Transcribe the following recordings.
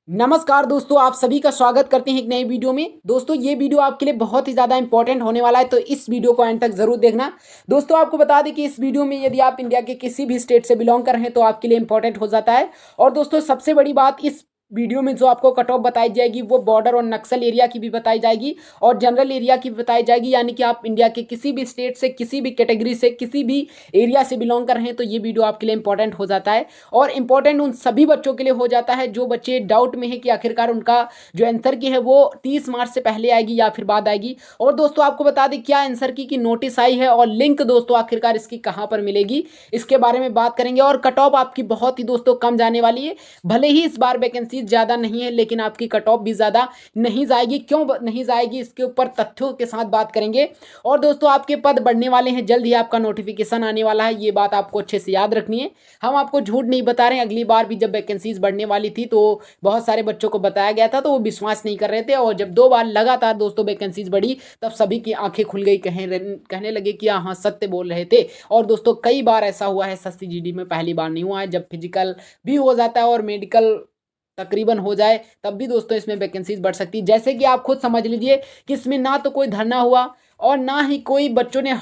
नमस्कार दोस्तों, आप सभी का स्वागत करते हैं एक नई वीडियो में। दोस्तों ये वीडियो आपके लिए बहुत ही ज़्यादा इंपॉर्टेंट होने वाला है, तो इस वीडियो को एंड तक ज़रूर देखना। दोस्तों आपको बता दें कि इस वीडियो में यदि आप इंडिया के किसी भी स्टेट से बिलोंग कर रहे हैं तो आपके लिए इंपॉर्टेंट हो जाता है। और दोस्तों सबसे बड़ी बात, इस वीडियो में जो आपको कट ऑफ बताई जाएगी वो बॉर्डर और नक्सल एरिया की भी बताई जाएगी और जनरल एरिया की भी बताई जाएगी। यानी कि आप इंडिया के किसी भी स्टेट से, किसी भी कैटेगरी से, किसी भी एरिया से बिलोंग कर रहे हैं तो ये वीडियो आपके लिए इंपॉर्टेंट हो जाता है। और इम्पॉर्टेंट उन सभी बच्चों के लिए हो जाता है जो बच्चे डाउट में है कि आखिरकार उनका जो आंसर की है वो 30 मार्च से पहले आएगी या फिर बाद आएगी। और दोस्तों आपको बता दें क्या आंसर की नोटिस आई है और लिंक दोस्तों आखिरकार इसकी कहाँ पर मिलेगी, इसके बारे में बात करेंगे। और कट ऑफ आपकी बहुत ही दोस्तों कम जाने वाली है। भले ही इस बार वैकेंसी ज़्यादा नहीं है लेकिन आपकी कट ऑफ भी ज़्यादा नहीं जाएगी। क्यों नहीं जाएगी, इसके ऊपर तथ्यों के साथ बात करेंगे। और दोस्तों आपके पद बढ़ने वाले हैं, जल्द ही आपका नोटिफिकेशन आने वाला है, ये बात आपको अच्छे से याद रखनी है। हम आपको झूठ नहीं बता रहे हैं। अगली बार भी जब वैकेंसीज बढ़ने वाली थी तो बहुत सारे बच्चों को बताया गया था तो वो विश्वास नहीं कर रहे थे, और जब 2 बार लगातार दोस्तों वैकेंसीज बढ़ी तब सभी की आंखें खुल गई, कहने लगे कि हाँ सत्य बोल रहे थे। और दोस्तों कई बार ऐसा हुआ है, सस्ती जीडी में पहली बार नहीं हुआ है। जब फिजिकल भी हो जाता है और मेडिकल तकरीबन हो जाए तब भी दोस्तों इसमें वैकेंसीज बढ़ सकती है। जैसे कि आप खुद समझ लीजिए कि इसमें ना तो कोई धरना हुआ और ना ही कोई बच्चों ने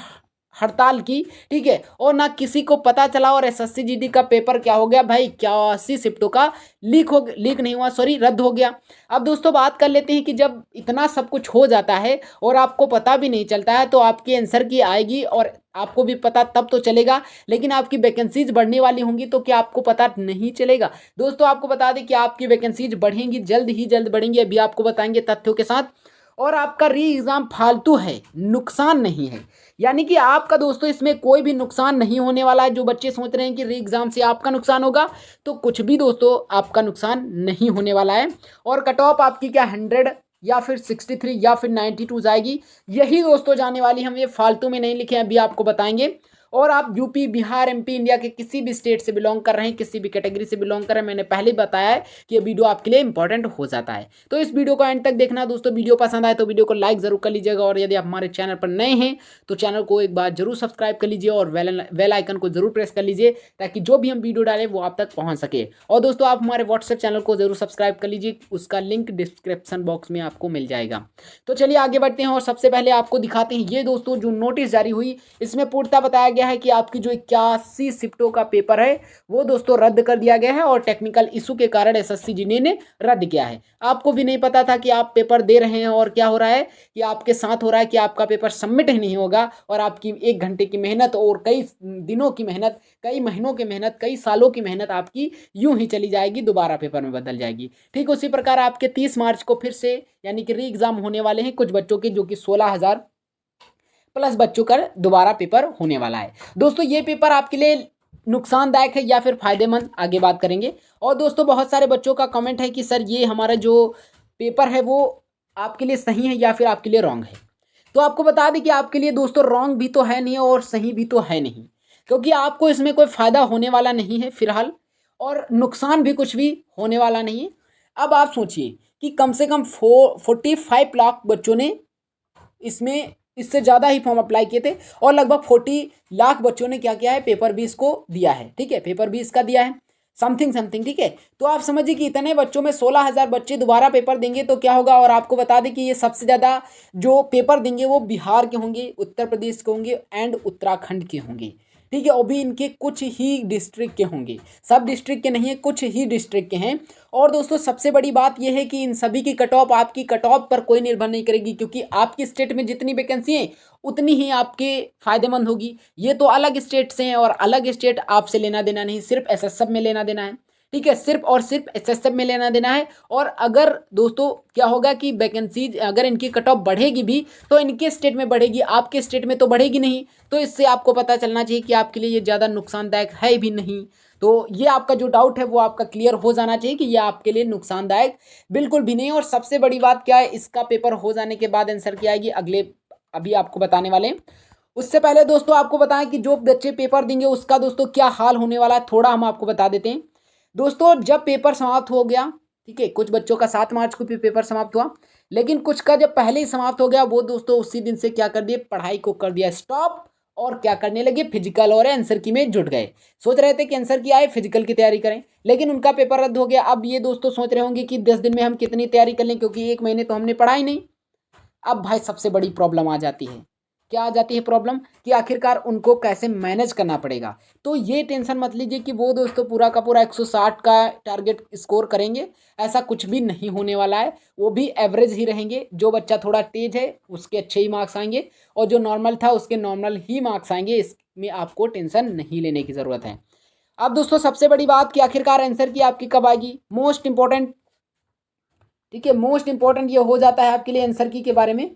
हड़ताल की, ठीक है, और ना किसी को पता चला। और एसएससी जीडी का पेपर क्या हो गया भाई, 81 शिफ्टों का लीक नहीं हुआ, सॉरी रद्द हो गया। अब दोस्तों बात कर लेते हैं कि जब इतना सब कुछ हो जाता है और आपको पता भी नहीं चलता है तो आपकी आंसर की आएगी और आपको भी पता तब तो चलेगा, लेकिन आपकी वैकेंसीज बढ़ने वाली होंगी तो क्या आपको पता नहीं चलेगा। दोस्तों आपको बता दें कि आपकी वैकेंसीज बढ़ेंगी, जल्द ही जल्द बढ़ेंगी, अभी आपको बताएंगे तथ्यों के साथ। और आपका री एग्ज़ाम फालतू है, नुकसान नहीं है। यानी कि आपका दोस्तों इसमें कोई भी नुकसान नहीं होने वाला है। जो बच्चे सोच रहे हैं कि री एग्ज़ाम से आपका नुकसान होगा, तो कुछ भी दोस्तों आपका नुकसान नहीं होने वाला है। और कट ऑफ आपकी क्या 100 या फिर 63 या फिर 92 जाएगी, यही दोस्तों जाने वाली। हम ये फालतू में नहीं लिखे, अभी आपको बताएंगे। और आप यूपी, बिहार, एमपी, इंडिया के किसी भी स्टेट से बिलोंग कर रहे हैं, किसी भी कैटेगरी से बिलोंग कर रहे हैं, मैंने पहले बताया है कि ये वीडियो आपके लिए इंपॉर्टेंट हो जाता है। तो इस वीडियो को एंड तक देखना दोस्तों। वीडियो पसंद आए तो वीडियो को लाइक जरूर कर लीजिएगा, और यदि आप हमारे चैनल पर नए हैं तो चैनल को एक बार जरूर सब्सक्राइब कर लीजिए और बेल आइकन को जरूर प्रेस कर लीजिए ताकि जो भी हम वीडियो डालें वो आप तक पहुंच सके। और दोस्तों आप हमारे व्हाट्सएप चैनल को जरूर सब्सक्राइब कर लीजिए, उसका लिंक डिस्क्रिप्शन बॉक्स में आपको मिल जाएगा। तो चलिए आगे बढ़ते हैं और सबसे पहले आपको दिखाते हैं ये दोस्तों जो नोटिस जारी हुई। इसमें पूर्णतः बताया गया है कि आपकी जो 81 शिफ्टों का पेपर है वो दोस्तों रद्द कर दिया गया है और टेक्निकल इशू के कारण एसएससी जीडी ने रद्द किया है। आपको भी नहीं पता था कि आप पेपर दे रहे हैं और क्या हो रहा है कि आपके साथ हो रहा है कि आपका पेपर सबमिट ही नहीं होगा और आपकी 1 घंटे की मेहनत और कई दिनों की मेहनत, कई महीनों की मेहनत, कई सालों की मेहनत आपकी यूं ही चली जाएगी, दोबारा पेपर में बदल जाएगी। ठीक उसी प्रकार आपके 30 मार्च को फिर से यानी कि री एग्जाम होने वाले हैं कुछ बच्चों के, जो कि 16,000 प्लस बच्चों का दोबारा पेपर होने वाला है। दोस्तों ये पेपर आपके लिए नुकसानदायक है या फिर फायदेमंद, आगे बात करेंगे। और दोस्तों बहुत सारे बच्चों का कमेंट है कि सर ये हमारा जो पेपर है वो आपके लिए सही है या फिर आपके लिए रॉन्ग है। तो आपको बता दें कि आपके लिए दोस्तों रॉन्ग भी तो है नहीं और सही भी तो है नहीं, क्योंकि आपको इसमें कोई फ़ायदा होने वाला नहीं है फिलहाल, और नुकसान भी कुछ भी होने वाला नहीं है। अब आप सोचिए कि कम से कम 45 लाख बच्चों ने इसमें, इससे ज़्यादा ही फॉर्म अप्लाई किए थे, और लगभग 40 लाख बच्चों ने क्या किया है, पेपर 20 को दिया है। ठीक है, पेपर 20 का दिया है, समथिंग। ठीक है, तो आप समझिए कि इतने बच्चों में 16,000 बच्चे दोबारा पेपर देंगे तो क्या होगा। और आपको बता दें कि ये सबसे ज़्यादा जो पेपर देंगे वो बिहार के होंगे, उत्तर प्रदेश के होंगे एंड उत्तराखंड के होंगे। ठीक है, वो भी इनके कुछ ही डिस्ट्रिक्ट के होंगे, सब डिस्ट्रिक्ट के नहीं है, कुछ ही डिस्ट्रिक्ट के हैं। और दोस्तों सबसे बड़ी बात यह है कि इन सभी की कट ऑफ आपकी कट ऑफ पर कोई निर्भर नहीं करेगी, क्योंकि आपकी स्टेट में जितनी वैकेंसी है उतनी ही आपके फायदेमंद होगी। ये तो अलग स्टेट से हैं और अलग स्टेट आपसे लेना देना नहीं, सिर्फ एसएसएफ में लेना देना है। ठीक है, सिर्फ और सिर्फ एसएसएफ में लेना देना है। और अगर दोस्तों क्या होगा कि वैकेंसी अगर इनकी कट ऑफ बढ़ेगी भी तो इनके स्टेट में बढ़ेगी, आपके स्टेट में तो बढ़ेगी नहीं। तो इससे आपको पता चलना चाहिए कि आपके लिए ये ज़्यादा नुकसानदायक है भी नहीं। तो ये आपका जो डाउट है वो आपका क्लियर हो जाना चाहिए कि ये आपके लिए नुकसानदायक बिल्कुल भी नहीं। और सबसे बड़ी बात क्या है, इसका पेपर हो जाने के बाद आंसर क्या आएगी अगले अभी आपको बताने वाले हैं। उससे पहले दोस्तों आपको बताएं कि जो बच्चे पेपर देंगे उसका दोस्तों क्या हाल होने वाला है, थोड़ा हम आपको बता देते हैं। दोस्तों जब पेपर समाप्त हो गया, ठीक है, कुछ बच्चों का 7 मार्च को भी पेपर समाप्त हुआ, लेकिन कुछ का जब पहले ही समाप्त हो गया वो दोस्तों उसी दिन से क्या कर दिए, पढ़ाई को कर दिया स्टॉप और क्या करने लगे, फिजिकल और आंसर की में जुट गए। सोच रहे थे कि आंसर की आए फिजिकल की तैयारी करें, लेकिन उनका पेपर रद्द हो गया। अब ये दोस्तों सोच रहे होंगे कि 10 दिन में हम कितनी तैयारी कर लें, क्योंकि 1 महीने तो हमने पढ़ा ही नहीं। अब भाई सबसे बड़ी प्रॉब्लम आ जाती है, क्या आ जाती है प्रॉब्लम, कि आखिरकार उनको कैसे मैनेज करना पड़ेगा। तो ये टेंशन मत लीजिए कि वो दोस्तों पूरा का पूरा 160 का टारगेट स्कोर करेंगे, ऐसा कुछ भी नहीं होने वाला है। वो भी एवरेज ही रहेंगे। जो बच्चा थोड़ा तेज है उसके अच्छे ही मार्क्स आएंगे, और जो नॉर्मल था उसके नॉर्मल ही मार्क्स आएंगे। इसमें आपको टेंशन नहीं लेने की ज़रूरत है। अब दोस्तों सबसे बड़ी बात कि आखिरकार आंसर की आपकी कब आएगी, मोस्ट इंपॉर्टेंट। ठीक है, मोस्ट इंपॉर्टेंट ये हो जाता है आपके लिए आंसर की के बारे में।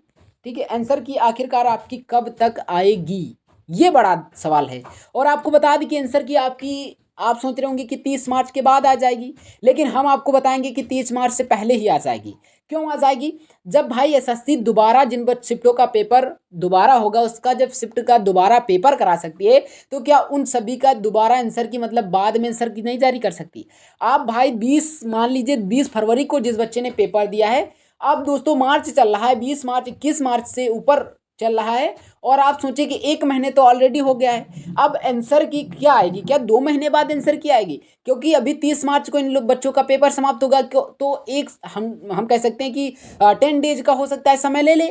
ठीक है, आंसर की आखिरकार आपकी कब तक आएगी, ये बड़ा सवाल है। और आपको बता दें कि आंसर की आपकी, आप सोच रहे होंगे कि 30 मार्च के बाद आ जाएगी, लेकिन हम आपको बताएंगे कि 30 मार्च से पहले ही आ जाएगी। क्यों आ जाएगी, जब भाई एसएससी दोबारा जिन शिफ्टों का पेपर दोबारा होगा, उसका जब शिफ्ट का दोबारा पेपर करा सकती है, तो क्या उन सभी का दोबारा आंसर की मतलब बाद में आंसर की नहीं जारी कर सकती। आप भाई 20, मान लीजिए 20 फरवरी को जिस बच्चे ने पेपर दिया है, अब दोस्तों मार्च चल रहा है, 20 मार्च 21 मार्च से ऊपर चल रहा है, और आप सोचिए कि 1 महीने तो ऑलरेडी हो गया है। अब आंसर की क्या आएगी, क्या 2 महीने बाद आंसर की आएगी, क्योंकि अभी 30 मार्च को इन लोग बच्चों का पेपर समाप्त होगा। तो एक हम कह सकते हैं कि 10 डेज का हो सकता है, समय ले ले,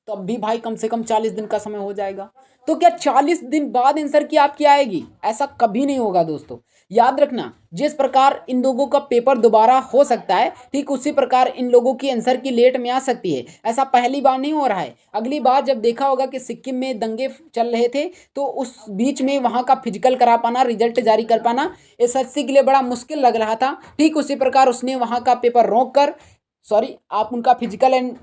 तो अब भी भाई कम से कम 40 दिन का समय हो जाएगा। तो क्या 40 दिन बाद आंसर की आपकी आएगी, ऐसा कभी नहीं होगा दोस्तों। याद रखना, जिस प्रकार इन लोगों का पेपर दोबारा हो सकता है, ठीक उसी प्रकार इन लोगों की आंसर की लेट में आ सकती है। ऐसा पहली बार नहीं हो रहा है। अगली बार जब देखा होगा कि सिक्किम में दंगे चल रहे थे, तो उस बीच में वहाँ का फिजिकल करा पाना, रिजल्ट जारी कर पाना एसएससी के लिए बड़ा मुश्किल लग रहा था। ठीक उसी प्रकार उसने वहाँ का पेपर रोक कर, सॉरी, आप उनका फिजिकल एंड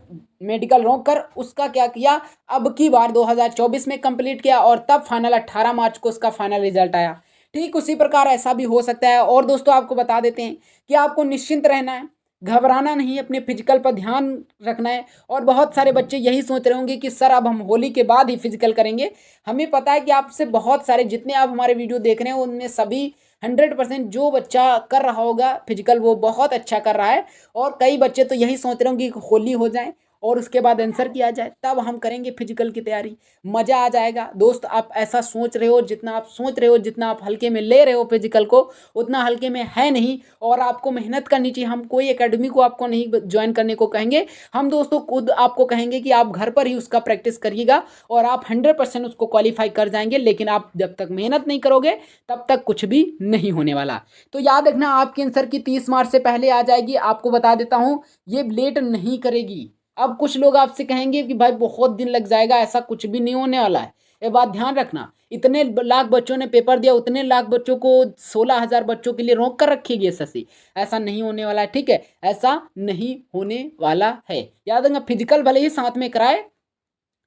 मेडिकल रोक कर उसका क्या किया, अब की बार 2024 में कंप्लीट किया, और तब फाइनल 18 मार्च को उसका फाइनल रिजल्ट आया। ठीक उसी प्रकार ऐसा भी हो सकता है। और दोस्तों आपको बता देते हैं कि आपको निश्चिंत रहना है, घबराना नहीं, अपने फिजिकल पर ध्यान रखना है। और बहुत सारे बच्चे यही सोच रहे होंगे कि सर अब हम होली के बाद ही फिजिकल करेंगे। हमें पता है कि आपसे बहुत सारे, जितने आप हमारे वीडियो देख रहे हैं, उनमें सभी 100% जो बच्चा कर रहा होगा फिजिकल वो बहुत अच्छा कर रहा है। और कई बच्चे तो यही सोच रहे होंगे कि होली हो जाए और उसके बाद आंसर किया जाए, तब हम करेंगे फिजिकल की तैयारी, मज़ा आ जाएगा। दोस्त आप ऐसा सोच रहे हो, जितना आप सोच रहे हो, जितना आप हल्के में ले रहे हो फिजिकल को, उतना हल्के में है नहीं। और आपको मेहनत करनी चाहिए। हम कोई एकेडमी को आपको नहीं ज्वाइन करने को कहेंगे, हम दोस्तों खुद आपको कहेंगे कि आप घर पर ही उसका प्रैक्टिस करिएगा, और आप 100% उसको क्वालिफाई कर जाएंगे। लेकिन आप जब तक मेहनत नहीं करोगे तब तक कुछ भी नहीं होने वाला। तो याद रखना, आपके आंसर की 30 मार्च से पहले आ जाएगी। आपको बता देता हूँ, ये लेट नहीं करेगी। अब कुछ लोग आपसे कहेंगे कि भाई बहुत दिन लग जाएगा, ऐसा कुछ भी नहीं होने वाला है। ये बात ध्यान रखना, इतने लाख बच्चों ने पेपर दिया, उतने लाख बच्चों को 16,000 बच्चों के लिए रोक कर रखेगी एसएससी, ऐसा नहीं होने वाला है। ठीक है, ऐसा नहीं होने वाला है। याद रखना, फिजिकल भले ही साथ में कराए,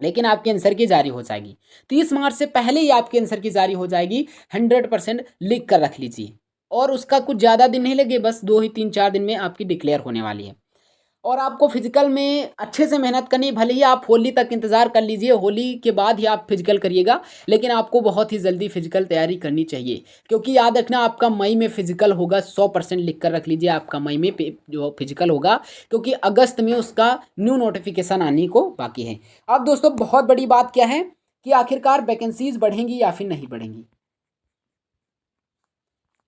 लेकिन आपकी आंसर की जारी हो जाएगी 30 मार्च से पहले ही, आपकी आंसर की जारी हो जाएगी। 100% लिख कर रख लीजिए, और उसका कुछ ज़्यादा दिन नहीं लगे, बस 2 ही 3 4 दिन में आपकी डिक्लेयर होने वाली है। और आपको फिजिकल में अच्छे से मेहनत करनी, भले ही आप होली तक इंतज़ार कर लीजिए, होली के बाद ही आप फिजिकल करिएगा, लेकिन आपको बहुत ही जल्दी फिजिकल तैयारी करनी चाहिए। क्योंकि याद रखना, आपका मई में फिजिकल होगा, 100% लिख कर रख लीजिए, आपका मई में जो फिजिकल होगा, क्योंकि अगस्त में उसका न्यू नोटिफिकेशन आने को बाकी है। अब दोस्तों बहुत बड़ी बात क्या है कि आखिरकार वैकेंसीज बढ़ेंगी या फिर नहीं बढ़ेंगी,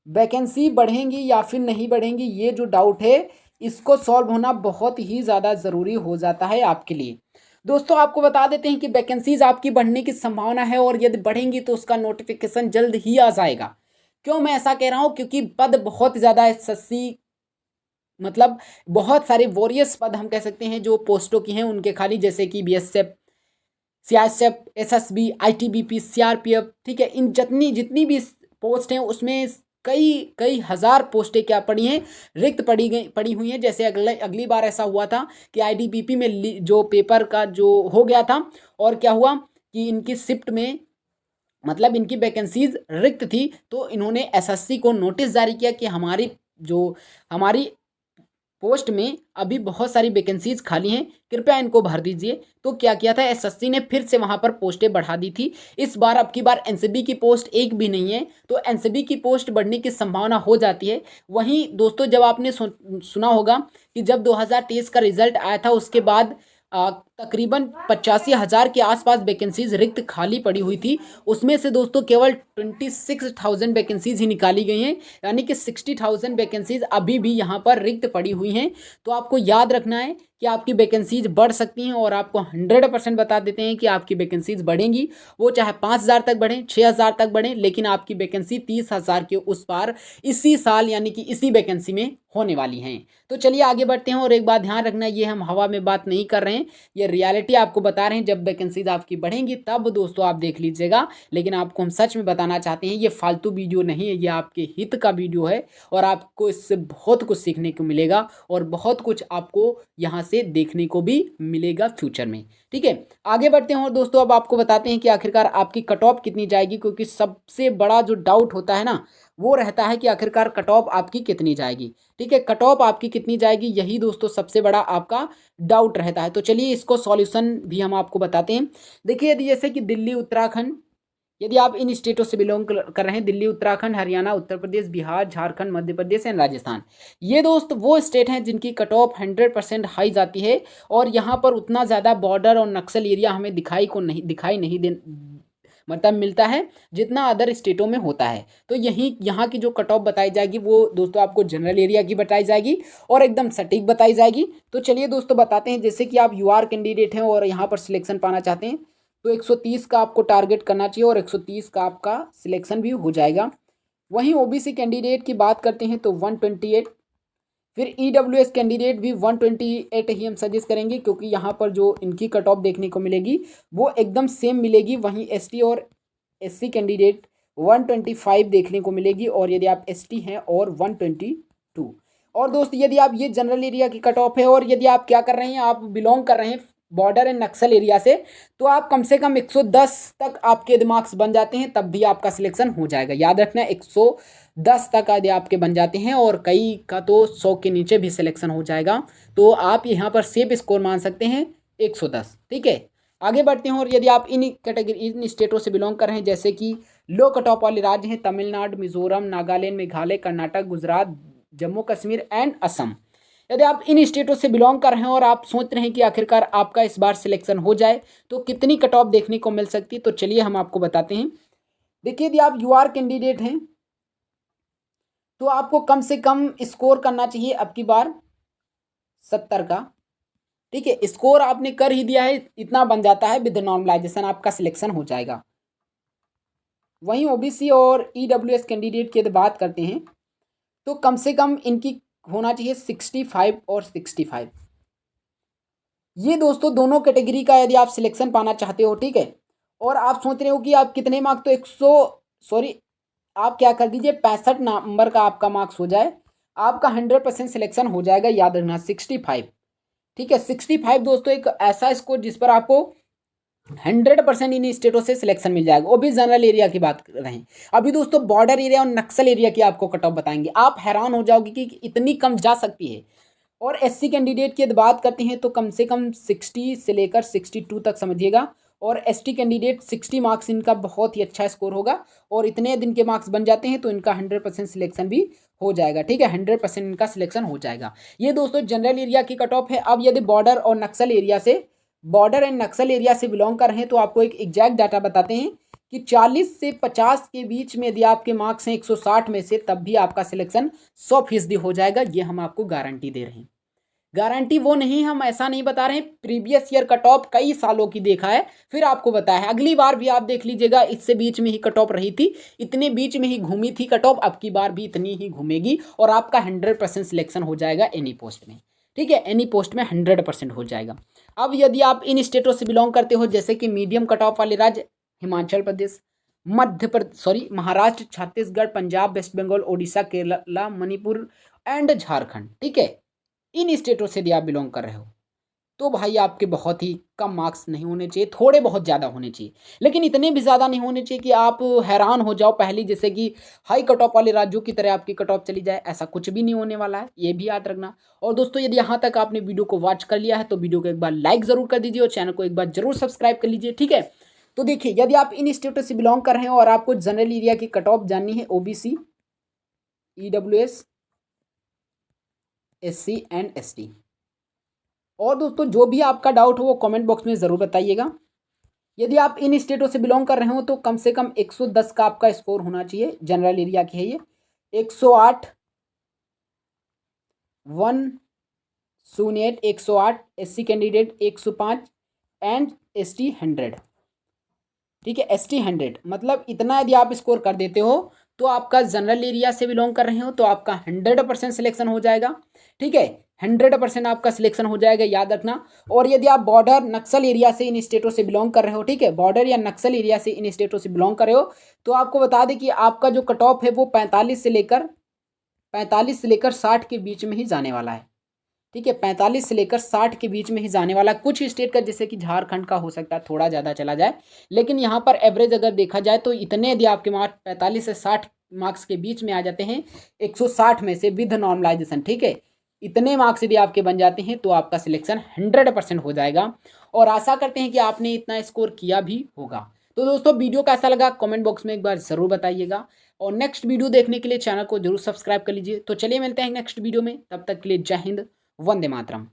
वैकेंसी बढ़ेंगी या फिर नहीं बढ़ेंगी, ये जो डाउट है इसको सॉल्व होना बहुत ही ज़्यादा ज़रूरी हो जाता है आपके लिए। दोस्तों आपको बता देते हैं कि वैकेंसीज आपकी बढ़ने की संभावना है, और यदि बढ़ेंगी तो उसका नोटिफिकेशन जल्द ही आ जाएगा। क्यों मैं ऐसा कह रहा हूँ, क्योंकि पद बहुत ज़्यादा एसएससी, मतलब बहुत सारे वॉरियर्स पद हम कह सकते हैं जो पोस्टों की हैं उनके खाली, जैसे कि BSF, CISF, SSB, ITBP, CRPF. ठीक है, इन जितनी जितनी भी पोस्ट हैं उसमें कई कई हज़ार पोस्टें क्या पड़ी हैं, रिक्त पड़ी हुई हैं। जैसे अगली बार ऐसा हुआ था कि आईटीबीपी में जो पेपर का जो हो गया था, और क्या हुआ कि इनकी शिफ्ट में, मतलब इनकी वैकेंसीज रिक्त थी, तो इन्होंने एसएससी को नोटिस जारी किया कि हमारी पोस्ट में अभी बहुत सारी वैकेंसीज खाली हैं, कृपया इनको भर दीजिए। तो क्या किया था, एसएससी ने फिर से वहां पर पोस्टें बढ़ा दी थी। इस बार, अब की बार एनसीबी की पोस्ट एक भी नहीं है, तो एनसीबी की पोस्ट बढ़ने की संभावना हो जाती है। वहीं दोस्तों, जब आपने सुना होगा कि जब 2023 का रिजल्ट आया था, उसके बाद तकरीबन 85,000 के आसपास वैकेंसीज रिक्त खाली पड़ी हुई थी। उसमें से दोस्तों केवल 26,000 वैकेंसीज ही निकाली गई हैं, यानी कि 60,000 वैकेंसीज अभी भी यहाँ पर रिक्त पड़ी हुई हैं। तो आपको याद रखना है कि आपकी वैकेंसीज बढ़ सकती हैं, और आपको 100% बता देते हैं कि आपकी वैकेंसीज बढ़ेंगी। वो चाहे 5,000 तक बढ़ें, 6,000 तक बढ़ें, लेकिन आपकी वैकेंसी 30,000 के उस पार इसी साल यानी कि इसी वैकेंसी में होने वाली हैं। तो चलिए आगे बढ़ते हैं। और एक बात ध्यान रखना, ये हम हवा में बात नहीं कर रहे हैं, ये रियलिटी आपको बता रहे हैं। जब वैकेंसीज आपकी बढ़ेंगी तब दोस्तों आप देख लीजिएगा, लेकिन आपको हम सच में बताना चाहते हैं, ये फालतू वीडियो नहीं है, ये आपके हित का वीडियो है, और आपको इससे बहुत कुछ सीखने को मिलेगा और बहुत कुछ आपको यहाँ से देखने को भी मिलेगा फ्यूचर में। ठीक है, आगे बढ़ते हैं। और दोस्तों अब आपको बताते हैं कि आखिरकार आपकी कट ऑफ कितनी जाएगी, क्योंकि सबसे बड़ा जो डाउट होता है ना, वो रहता है कि आखिरकार कट ऑफ आपकी कितनी जाएगी। ठीक है, कट ऑफ आपकी कितनी जाएगी, यही दोस्तों सबसे बड़ा आपका डाउट रहता है। तो चलिए इसको सॉल्यूशन भी हम आपको बताते हैं। देखिए यदि जैसे कि दिल्ली, उत्तराखंड, यदि आप इन स्टेटों से बिलोंग कर रहे हैं, दिल्ली, उत्तराखंड, हरियाणा, उत्तर प्रदेश, बिहार, झारखंड, मध्य प्रदेश एंड राजस्थान, ये दोस्त वो स्टेट हैं जिनकी कट ऑफ 100% हाई जाती है। और यहाँ पर उतना ज़्यादा बॉर्डर और नक्सल एरिया हमें दिखाई नहीं दे मतलब मिलता है जितना अदर स्टेटों में होता है। तो यही यहाँ की जो कट ऑफ बताई जाएगी वो दोस्तों आपको जनरल एरिया की बताई जाएगी और एकदम सटीक बताई जाएगी। तो चलिए दोस्तों बताते हैं। जैसे कि आप यूआर कैंडिडेट हैं और यहाँ पर सिलेक्शन पाना चाहते हैं, तो 130 का आपको टारगेट करना चाहिए और 130 का आपका सिलेक्शन भी हो जाएगा। वहीं ओबीसी कैंडिडेट की बात करते हैं तो 128, फिर ईडब्ल्यूएस कैंडिडेट भी 128 ही हम सजेस्ट करेंगे, क्योंकि यहाँ पर जो इनकी कट ऑफ देखने को मिलेगी वो एकदम सेम मिलेगी। वहीं एसटी और एससी कैंडिडेट 125 देखने को मिलेगी, और यदि आप एसटी हैं और 122। और दोस्त यदि आप ये जनरल एरिया की कट ऑफ है, और यदि आप क्या कर रहे हैं, आप बिलोंग कर रहे हैं बॉर्डर एंड नक्सल एरिया से, तो आप कम से कम 110 तक आपके मार्क्स बन जाते हैं, तब भी आपका सिलेक्शन हो जाएगा। याद रखना 110 तक यदि आपके बन जाते हैं, और कई का तो 100 के नीचे भी सिलेक्शन हो जाएगा, तो आप यहाँ पर सेफ स्कोर मान सकते हैं 110। ठीक है, आगे बढ़ते हैं। और यदि आप इन कैटेगरी इन स्टेटों से बिलोंग कर रहे हैं, जैसे कि लो कट ऑफ वाले राज्य हैं तमिलनाडु, मिजोरम, नागालैंड, मेघालय, कर्नाटक, गुजरात, जम्मू कश्मीर एंड असम, यदि आप इन स्टेटों से बिलोंग कर रहे हैं और आप सोच रहे हैं कि आखिरकार आपका इस बार सिलेक्शन हो जाए तो कितनी कट ऑफ देखने को मिल सकती है, तो चलिए हम आपको बताते हैं। देखिए यदि आप यूआर कैंडिडेट हैं तो आपको कम से कम स्कोर करना चाहिए अब की बार 70 का। ठीक है, स्कोर आपने कर ही दिया है, इतना बन जाता है, विद नॉर्मलाइजेशन आपका सिलेक्शन हो जाएगा। वहीं ओबीसी और ईडब्ल्यूएस कैंडिडेट की यदि बात करते हैं तो कम से कम इनकी होना चाहिए 65 और 65। ये दोस्तों दोनों कैटेगरी का यदि आप सिलेक्शन पाना चाहते हो, ठीक है, और आप सोच रहे हो कि आप कितने मार्क्स, तो 100 आप क्या कर दीजिए 65 नंबर का आपका मार्क्स हो जाए, आपका 100% सिलेक्शन हो जाएगा। याद रखना 65। ठीक है, 65 दोस्तों एक ऐसा स्कोर जिस पर आपको 100% इन स्टेटों से सिलेक्शन मिल जाएगा। वो भी जनरल एरिया की बात कर रहे हैं। अभी दोस्तों बॉर्डर एरिया और नक्सल एरिया की आपको कट ऑफ बताएंगे, आप हैरान हो जाओगे कि इतनी कम जा सकती है। और एससी कैंडिडेट की यदि बात करते हैं तो कम से कम 60 से लेकर 62 तक समझिएगा, और एसटी कैंडिडेट 60 मार्क्स इनका बहुत ही अच्छा स्कोर होगा, और इतने दिन के मार्क्स बन जाते हैं तो इनका 100% सिलेक्शन भी हो जाएगा। ठीक है, 100% इनका सिलेक्शन हो जाएगा। ये दोस्तों जनरल एरिया की कट ऑफ है। अब यदि बॉर्डर एंड नक्सल एरिया से बिलोंग कर रहे हैं तो आपको एक एग्जैक्ट डाटा बताते हैं कि 40 से 50 के बीच में यदि आपके मार्क्स हैं 160 में से, तब भी आपका सिलेक्शन 100% हो जाएगा। ये हम आपको गारंटी दे रहे हैं। गारंटी वो नहीं, हम ऐसा नहीं बता रहे हैं, प्रीवियस ईयर कट ऑफ कई सालों की देखा है फिर आपको बताया है। अगली बार भी आप देख लीजिएगा, इससे बीच में ही कट ऑफ रही थी, इतने बीच में ही घूमी थी कट ऑफ, अब की बार भी इतनी ही घूमेगी और आपका 100% सिलेक्शन हो जाएगा एनी पोस्ट में। ठीक है, एनी पोस्ट में 100% हो जाएगा। अब यदि आप इन स्टेटों से बिलोंग करते हो, जैसे कि मीडियम कट ऑफ वाले राज्य हिमाचल प्रदेश, महाराष्ट्र, छत्तीसगढ़, पंजाब, वेस्ट बंगाल, ओडिशा, केरला, मणिपुर एंड झारखंड, ठीक है, इन स्टेटों से यदि आप बिलोंग कर रहे हो तो भाई आपके बहुत ही कम मार्क्स नहीं होने चाहिए, थोड़े बहुत ज़्यादा होने चाहिए, लेकिन इतने भी ज़्यादा नहीं होने चाहिए कि आप हैरान हो जाओ पहली, जैसे कि हाई कट ऑफ वाले राज्यों की तरह आपकी कट ऑफ चली जाए, ऐसा कुछ भी नहीं होने वाला है, ये भी याद रखना। और दोस्तों यदि यहाँ तक आपने वीडियो को वॉच कर लिया है तो वीडियो को एक बार लाइक ज़रूर कर दीजिए और चैनल को एक बार जरूर सब्सक्राइब कर लीजिए। ठीक है, तो देखिए यदि आप इन स्टेटों से बिलोंग कर रहे हैं और आपको जनरल एरिया की कट ऑफ जाननी है, OBC, EWS, SC and ST, और दोस्तों जो भी आपका डाउट हो वो कमेंट बॉक्स में ज़रूर बताइएगा। यदि आप इन स्टेटों से बिलोंग कर रहे हो तो कम से कम 110 का आपका स्कोर होना चाहिए। जनरल एरिया की है ये 108 108 108, SC कैंडिडेट 105 एंड ST 100। ठीक है, ST 100 मतलब इतना यदि आप स्कोर कर देते हो तो आपका जनरल एरिया से बिलोंग कर रहे हो तो आपका 100% सिलेक्शन हो जाएगा। ठीक है, 100% आपका सिलेक्शन हो जाएगा, याद रखना। और यदि आप बॉर्डर नक्सल एरिया से इन स्टेटों से बिलोंग कर रहे हो, ठीक है, बॉर्डर या नक्सल एरिया से इन स्टेटों से बिलोंग कर रहे हो तो आपको बता दें कि आपका जो कट ऑफ है वो 45 से लेकर 60 के बीच में ही जाने वाला है। ठीक है, 45 से लेकर 60 के बीच में ही जाने वाला। कुछ स्टेट का जैसे कि झारखंड का हो सकता है थोड़ा ज़्यादा चला जाए, लेकिन यहाँ पर एवरेज अगर देखा जाए तो इतने यदि आपके मार्क्स 45 से 60 मार्क्स के बीच में आ जाते हैं 160 में से विद नॉर्मलाइजेशन, ठीक है, इतने मार्क्स यदि आपके बन जाते हैं तो आपका सिलेक्शन 100% हो जाएगा। और आशा करते हैं कि आपने इतना स्कोर किया भी होगा। तो दोस्तों वीडियो कैसा लगा कमेंट बॉक्स में एक बार ज़रूर बताइएगा। और नेक्स्ट वीडियो देखने के लिए चैनल को जरूर सब्सक्राइब कर लीजिए। तो चलिए मिलते हैं नेक्स्ट वीडियो में, तब तक के लिए जय हिंद, वंदे मातरम।